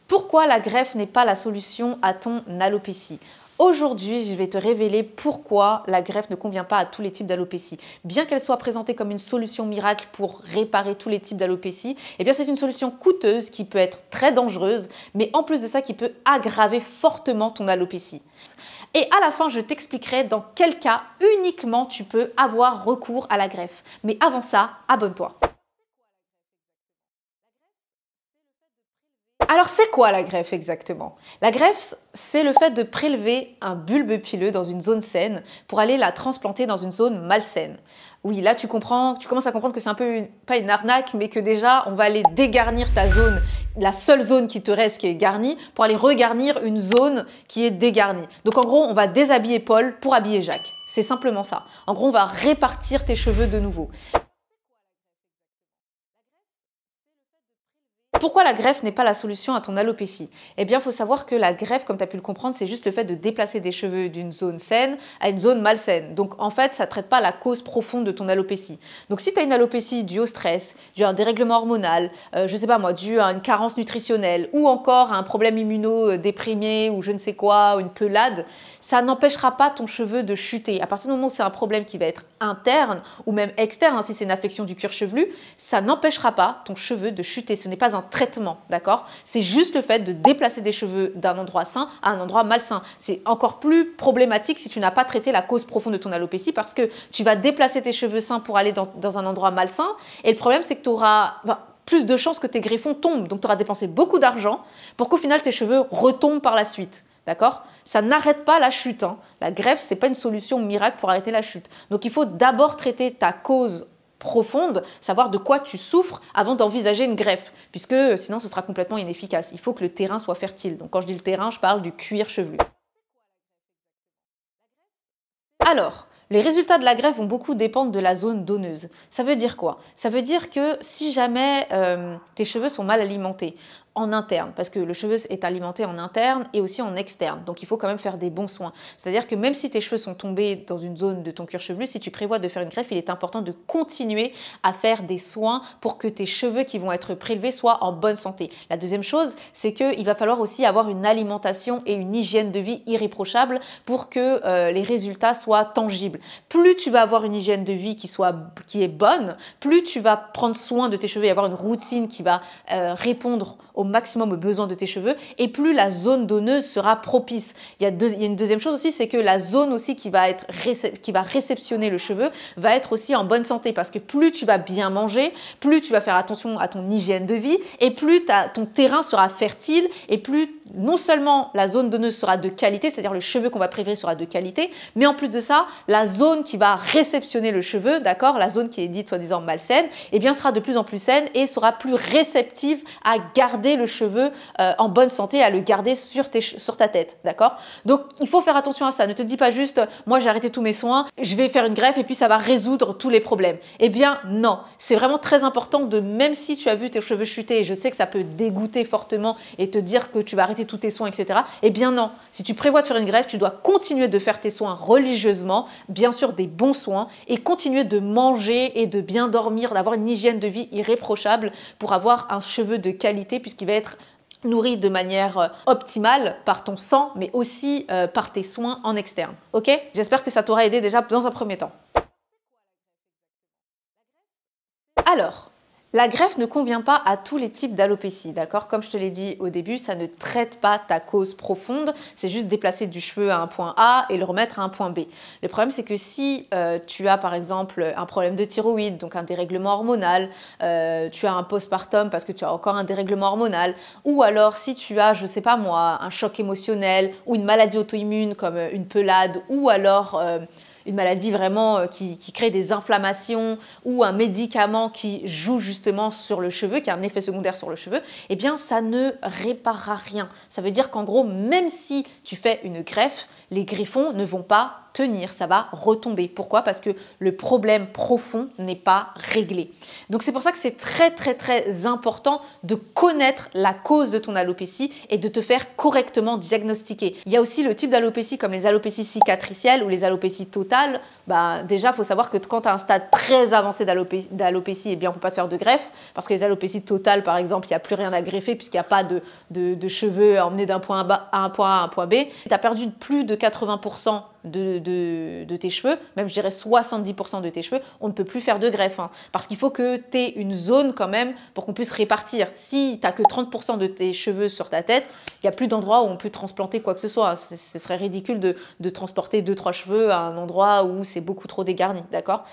Pourquoi la greffe n'est pas la solution à ton alopécie? Aujourd'hui, je vais te révéler pourquoi la greffe ne convient pas à tous les types d'alopécie. Bien qu'elle soit présentée comme une solution miracle pour réparer tous les types d'alopécie, eh bien c'est une solution coûteuse qui peut être très dangereuse, mais en plus de ça qui peut aggraver fortement ton alopécie. Et à la fin, je t'expliquerai dans quel cas uniquement tu peux avoir recours à la greffe. Mais avant ça, abonne-toi. Alors, c'est quoi la greffe exactement? La greffe, c'est le fait de prélever un bulbe pileux dans une zone saine pour aller la transplanter dans une zone malsaine. Oui, là, tu commences à comprendre que c'est un peu pas une arnaque, mais que déjà, on va aller dégarnir ta zone, la seule zone qui te reste qui est garnie, pour aller regarnir une zone qui est dégarnie. Donc, en gros, on va déshabiller Paul pour habiller Jacques. C'est simplement ça. En gros, on va répartir tes cheveux de nouveau. Pourquoi la greffe n'est pas la solution à ton alopécie? Eh bien, il faut savoir que la greffe, comme tu as pu le comprendre, c'est juste le fait de déplacer des cheveux d'une zone saine à une zone malsaine. Donc, en fait, ça ne traite pas la cause profonde de ton alopécie. Donc, si tu as une alopécie due au stress, due à un dérèglement hormonal, je ne sais pas moi, due à une carence nutritionnelle ou encore à un problème immunodéprimé ou je ne sais quoi, ou une pelade, ça n'empêchera pas ton cheveu de chuter. À partir du moment où c'est un problème qui va être interne ou même externe, si c'est une affection du cuir chevelu, ça n'empêchera pas ton cheveu de chuter. Ce n'est pas un traitement, d'accord? C'est juste le fait de déplacer des cheveux d'un endroit sain à un endroit malsain. C'est encore plus problématique si tu n'as pas traité la cause profonde de ton alopécie parce que tu vas déplacer tes cheveux sains pour aller dans un endroit malsain et le problème c'est que tu auras plus de chances que tes greffons tombent. Donc tu auras dépensé beaucoup d'argent pour qu'au final tes cheveux retombent par la suite. D'accord? Ça n'arrête pas la chute. Hein. La greffe, ce n'est pas une solution miracle pour arrêter la chute. Donc il faut d'abord traiter ta cause profonde, savoir de quoi tu souffres avant d'envisager une greffe, puisque sinon ce sera complètement inefficace. Il faut que le terrain soit fertile. Donc quand je dis le terrain, je parle du cuir chevelu. Alors, les résultats de la greffe vont beaucoup dépendre de la zone donneuse. Ça veut dire quoi? Ça veut dire que si jamais tes cheveux sont mal alimentés, en interne, parce que le cheveu est alimenté en interne et aussi en externe. Donc, il faut quand même faire des bons soins. C'est-à-dire que même si tes cheveux sont tombés dans une zone de ton cuir chevelu, si tu prévois de faire une greffe, il est important de continuer à faire des soins pour que tes cheveux qui vont être prélevés soient en bonne santé. La deuxième chose, c'est qu'il va falloir aussi avoir une alimentation et une hygiène de vie irréprochable pour que les résultats soient tangibles. Plus tu vas avoir une hygiène de vie qui est bonne, plus tu vas prendre soin de tes cheveux et avoir une routine qui va répondre au maximum aux besoins de tes cheveux et plus la zone donneuse sera propice. Il y a une deuxième chose aussi, c'est que la zone aussi qui va réceptionner le cheveu va être aussi en bonne santé parce que plus tu vas bien manger, plus tu vas faire attention à ton hygiène de vie et plus ton terrain sera fertile et plus non seulement la zone donneuse sera de qualité, c'est-à-dire le cheveu qu'on va prélever sera de qualité, mais en plus de ça, la zone qui va réceptionner le cheveu, d'accord, la zone qui est dite soi-disant malsaine, eh bien sera de plus en plus saine et sera plus réceptive à garder le cheveu en bonne santé, à le garder sur ta tête, d'accord? Donc il faut faire attention à ça. Ne te dis pas juste, moi j'ai arrêté tous mes soins, je vais faire une greffe et puis ça va résoudre tous les problèmes. Eh bien non, c'est vraiment très important de, même si tu as vu tes cheveux chuter, et je sais que ça peut dégoûter fortement et te dire que tu vas arrêter tous tes soins, etc. Eh bien non, si tu prévois de faire une greffe, tu dois continuer de faire tes soins religieusement, bien sûr des bons soins, et continuer de manger et de bien dormir, d'avoir une hygiène de vie irréprochable pour avoir un cheveu de qualité puisqu'il va être nourri de manière optimale par ton sang, mais aussi par tes soins en externe. Ok? J'espère que ça t'aura aidé déjà dans un premier temps. Alors, la greffe ne convient pas à tous les types d'alopécie, d'accord? Comme je te l'ai dit au début, ça ne traite pas ta cause profonde, c'est juste déplacer du cheveu à un point A et le remettre à un point B. Le problème, c'est que si tu as par exemple un problème de thyroïde, donc un dérèglement hormonal, tu as un postpartum parce que tu as encore un dérèglement hormonal, ou alors si tu as, je sais pas moi, un choc émotionnel ou une maladie auto-immune comme une pelade, ou alors une maladie vraiment qui crée des inflammations ou un médicament qui joue justement sur le cheveu, qui a un effet secondaire sur le cheveu, eh bien ça ne réparera rien. Ça veut dire qu'en gros, même si tu fais une greffe, les greffons ne vont pas tenir, ça va retomber. Pourquoi? Parce que le problème profond n'est pas réglé. Donc c'est pour ça que c'est très important de connaître la cause de ton alopécie et de te faire correctement diagnostiquer. Il y a aussi le type d'alopécie comme les alopécies cicatricielles ou les alopécies totales. Déjà, il faut savoir que quand tu as un stade très avancé d'alopécie, eh bien, on ne peut pas te faire de greffe parce que les alopécies totales, par exemple, il n'y a plus rien à greffer puisqu'il n'y a pas de cheveux à emmener d'un point A à un point A à un point B. Si tu as perdu plus de 80% de tes cheveux, même je dirais 70% de tes cheveux, on ne peut plus faire de greffe parce qu'il faut que tu aies une zone quand même pour qu'on puisse répartir. Si tu n'as que 30% de tes cheveux sur ta tête, il n'y a plus d'endroit où on peut transplanter quoi que ce soit. Ce serait ridicule de transporter 2-3 cheveux à un endroit où c'est beaucoup trop dégarni, d'accord?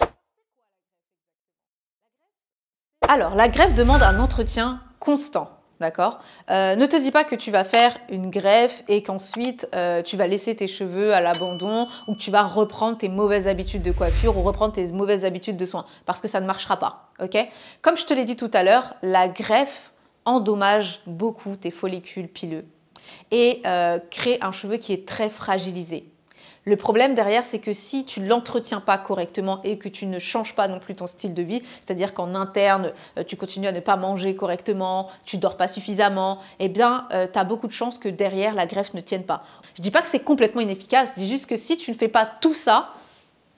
Alors, la greffe demande un entretien constant. D'accord? Ne te dis pas que tu vas faire une greffe et qu'ensuite tu vas laisser tes cheveux à l'abandon ou que tu vas reprendre tes mauvaises habitudes de coiffure ou reprendre tes mauvaises habitudes de soins parce que ça ne marchera pas. Ok? Comme je te l'ai dit tout à l'heure, la greffe endommage beaucoup tes follicules pileux et crée un cheveu qui est très fragilisé. Le problème derrière, c'est que si tu ne l'entretiens pas correctement et que tu ne changes pas non plus ton style de vie, c'est-à-dire qu'en interne, tu continues à ne pas manger correctement, tu ne dors pas suffisamment, eh bien, tu as beaucoup de chances que derrière, la greffe ne tienne pas. Je ne dis pas que c'est complètement inefficace, je dis juste que si tu ne fais pas tout ça,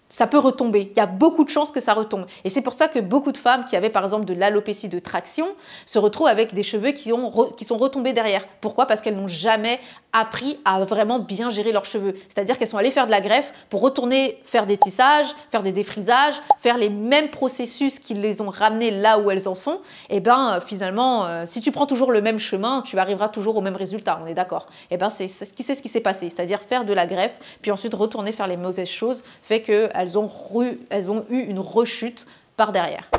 ça peut retomber. Il y a beaucoup de chances que ça retombe. Et c'est pour ça que beaucoup de femmes qui avaient par exemple de l'alopécie de traction se retrouvent avec des cheveux qui sont retombés derrière. Pourquoi? Parce qu'elles n'ont jamais appris à vraiment bien gérer leurs cheveux. C'est-à-dire qu'elles sont allées faire de la greffe pour retourner faire des tissages, faire des défrisages, faire les mêmes processus qui les ont ramenées là où elles en sont. Et bien finalement, si tu prends toujours le même chemin, tu arriveras toujours au même résultat, on est d'accord? Et bien c'est ce qui s'est passé. C'est-à-dire faire de la greffe, puis ensuite retourner faire les mauvaises choses, fait que elles ont eu une rechute par derrière.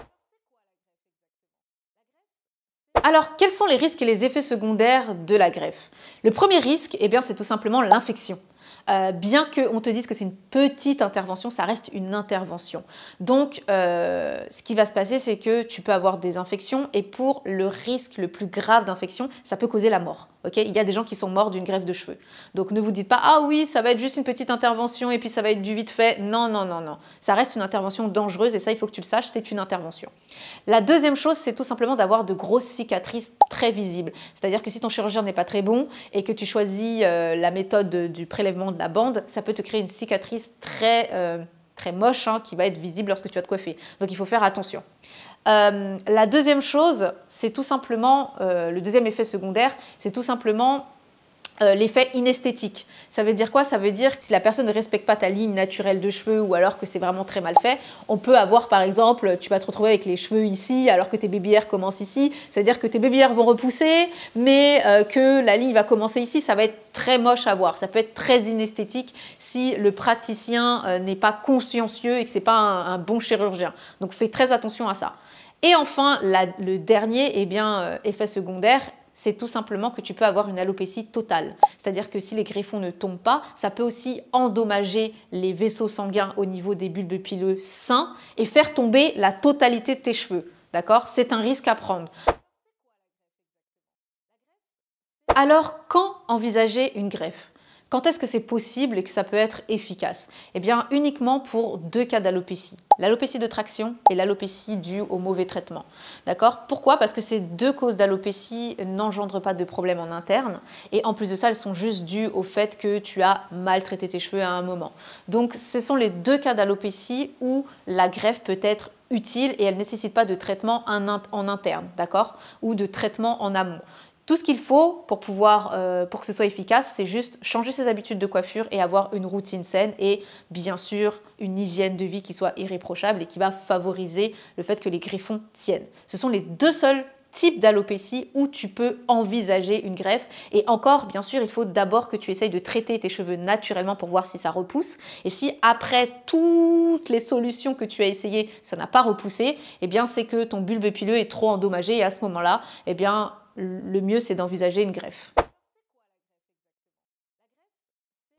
Alors, quels sont les risques et les effets secondaires de la greffe? Le premier risque, eh bien, c'est tout simplement l'infection. Bien qu'on te dise que c'est une petite intervention, ça reste une intervention. Donc, ce qui va se passer, c'est que tu peux avoir des infections et pour le risque le plus grave d'infection, ça peut causer la mort. Okay, il y a des gens qui sont morts d'une greffe de cheveux. Donc, ne vous dites pas « Ah oui, ça va être juste une petite intervention et puis ça va être du vite fait ». Non. Ça reste une intervention dangereuse et ça, il faut que tu le saches, c'est une intervention. La deuxième chose, c'est tout simplement d'avoir de grosses cicatrices très visibles. C'est-à-dire que si ton chirurgien n'est pas très bon et que tu choisis la méthode du prélèvement de la bande, ça peut te créer une cicatrice très moche qui va être visible lorsque tu vas te coiffer. Donc, il faut faire attention. La deuxième chose, c'est tout simplement, le deuxième effet secondaire, c'est tout simplement l'effet inesthétique. Ça veut dire quoi? Ça veut dire que si la personne ne respecte pas ta ligne naturelle de cheveux ou alors que c'est vraiment très mal fait, on peut avoir par exemple, tu vas te retrouver avec les cheveux ici alors que tes baby hairs commencent ici. C'est-à-dire que tes baby hairs vont repousser, mais que la ligne va commencer ici, ça va être très moche à voir. Ça peut être très inesthétique si le praticien n'est pas consciencieux et que ce n'est pas un bon chirurgien. Donc fais très attention à ça. Et enfin, le dernier effet secondaire, c'est tout simplement que tu peux avoir une alopécie totale. C'est-à-dire que si les greffons ne tombent pas, ça peut aussi endommager les vaisseaux sanguins au niveau des bulbes pileux sains et faire tomber la totalité de tes cheveux. D'accord? C'est un risque à prendre. Alors, quand envisager une greffe? Quand est-ce que c'est possible et que ça peut être efficace? Eh bien, uniquement pour deux cas d'alopécie. L'alopécie de traction et l'alopécie due au mauvais traitement. D'accord? Pourquoi? Parce que ces deux causes d'alopécie n'engendrent pas de problème en interne. Et en plus de ça, elles sont juste dues au fait que tu as maltraité tes cheveux à un moment. Donc, ce sont les deux cas d'alopécie où la greffe peut être utile et elle ne nécessite pas de traitement en interne, d'accord? Ou de traitement en amont. Tout ce qu'il faut pour que ce soit efficace, c'est juste changer ses habitudes de coiffure et avoir une routine saine et bien sûr une hygiène de vie qui soit irréprochable et qui va favoriser le fait que les greffons tiennent. Ce sont les deux seuls types d'alopécie où tu peux envisager une greffe. Et encore, bien sûr, il faut d'abord que tu essayes de traiter tes cheveux naturellement pour voir si ça repousse. Et si après toutes les solutions que tu as essayées, ça n'a pas repoussé, eh bien c'est que ton bulbe pileux est trop endommagé et à ce moment-là, eh bien le mieux, c'est d'envisager une greffe.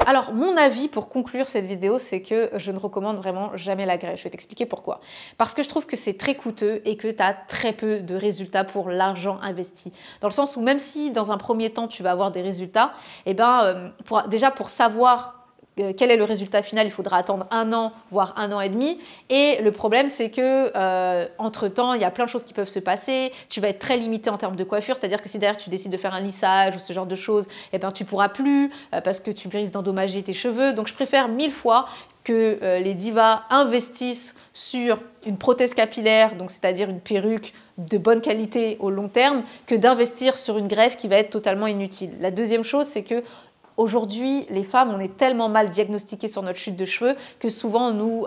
Alors, mon avis pour conclure cette vidéo, c'est que je ne recommande vraiment jamais la greffe. Je vais t'expliquer pourquoi. Parce que je trouve que c'est très coûteux et que tu as très peu de résultats pour l'argent investi. Dans le sens où même si dans un premier temps, tu vas avoir des résultats, eh ben, déjà pour savoir quel est le résultat final? Il faudra attendre 1 an, voire 1 an et demi. Et le problème, c'est que entre-temps, il y a plein de choses qui peuvent se passer. Tu vas être très limité en termes de coiffure, c'est-à-dire que si derrière tu décides de faire un lissage ou ce genre de choses, eh ben, tu ne pourras plus parce que tu risques d'endommager tes cheveux. Donc je préfère 1000 fois que les divas investissent sur une prothèse capillaire, donc c'est-à-dire une perruque de bonne qualité au long terme, que d'investir sur une greffe qui va être totalement inutile. La deuxième chose, c'est que aujourd'hui, les femmes, on est tellement mal diagnostiquées sur notre chute de cheveux que souvent on nous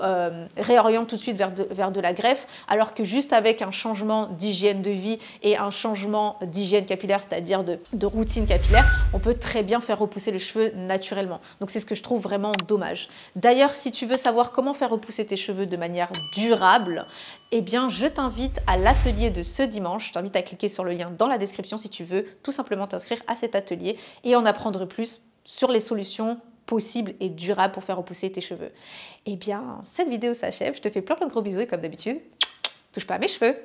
réoriente tout de suite vers de la greffe, alors que juste avec un changement d'hygiène de vie et un changement d'hygiène capillaire, c'est-à-dire de routine capillaire, on peut très bien faire repousser les cheveux naturellement. Donc c'est ce que je trouve vraiment dommage. D'ailleurs, si tu veux savoir comment faire repousser tes cheveux de manière durable, eh bien, je t'invite à l'atelier de ce dimanche. Je t'invite à cliquer sur le lien dans la description si tu veux tout simplement t'inscrire à cet atelier et en apprendre plus sur les solutions possibles et durables pour faire repousser tes cheveux. Eh bien, cette vidéo s'achève. Je te fais plein de gros bisous et comme d'habitude, touche pas à mes cheveux.